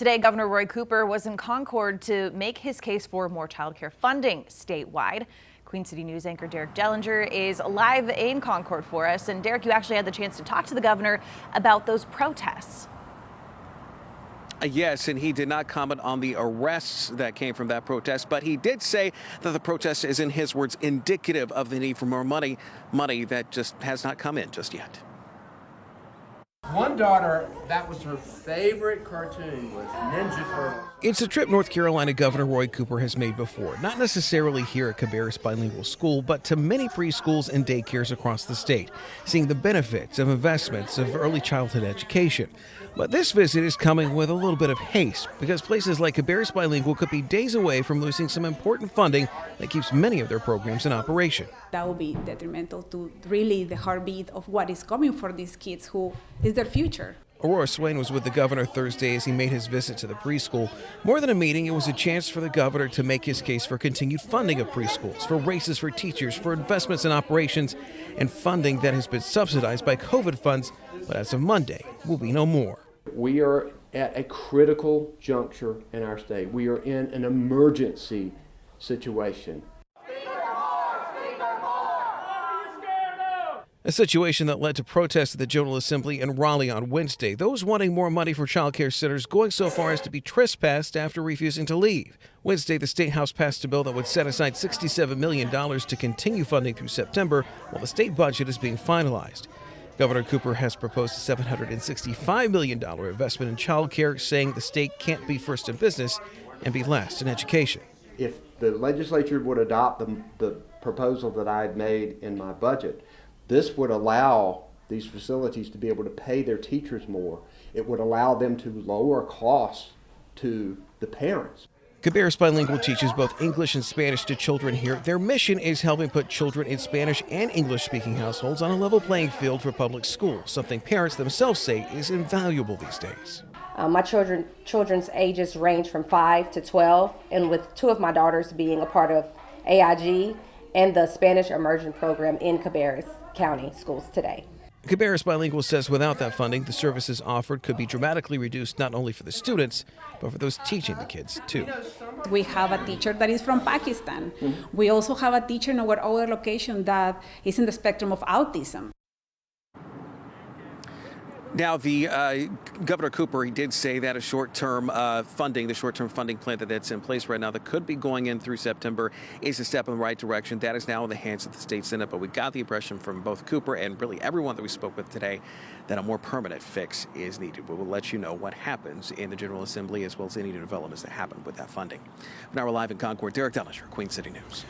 Today, Governor Roy Cooper was in Concord to make his case for more childcare funding statewide. Queen City News anchor Derek Dellinger is live in Concord for us. And Derek, you actually had the chance to talk to the governor about those protests. Yes, and he did not comment on the arrests that came from that protest, but he did say that the protest is, in his words, indicative of the need for more money that just has not come in just yet. One daughter, that was her favorite cartoon, was Ninja Turtles. It's a trip North Carolina Governor Roy Cooper has made before, not necessarily here at Cabarrus Bilingual School, but to many preschools and daycares across the state, seeing the benefits of investments of early childhood education. But this visit is coming with a little bit of haste, because places like Cabarrus Bilingual could be days away from losing some important funding that keeps many of their programs in operation. That will be detrimental to really the heartbeat of what is coming for these kids, who is their future. Aurora Swain was with the governor Thursday as he made his visit to the preschool. More than a meeting, it was a chance for the governor to make his case for continued funding of preschools, for raises for teachers, for investments in operations, and funding that has been subsidized by COVID funds, but as of Monday, will be no more. We are at a critical juncture in our state. We are in an emergency situation. A situation that led to protests at the General Assembly in Raleigh on Wednesday. Those wanting more money for child care centers going so far as to be trespassed after refusing to leave. Wednesday, the State House passed a bill that would set aside $67 million to continue funding through September while the state budget is being finalized. Governor Cooper has proposed a $765 million investment in child care, saying the state can't be first in business and be last in education. If the legislature would adopt the proposal that I had made in my budget, this would allow these facilities to be able to pay their teachers more. It would allow them to lower costs to the parents. Cabarrus Bilingual teaches both English and Spanish to children here. Their mission is helping put children in Spanish and English-speaking households on a level playing field for public schools, something parents themselves say is invaluable these days. My children's ages range from 5 to 12, and with two of my daughters being a part of AIG and the Spanish Immersion Program in Cabarrus County schools today. Cabarrus Bilingual says without that funding, the services offered could be dramatically reduced not only for the students, but for those teaching the kids, too. We have a teacher that is from Pakistan. We also have a teacher in our other location that is in the spectrum of autism. Now, the Governor Cooper, he did say that a short-term funding, the short-term funding plan that's in place right now that could be going in through September is a step in the right direction. That is now in the hands of the state Senate, but we got the impression from both Cooper and really everyone that we spoke with today that a more permanent fix is needed. We will let you know what happens in the General Assembly as well as any developments that happen with that funding. Now we're live in Concord. Derek Dellinger, Queen City News.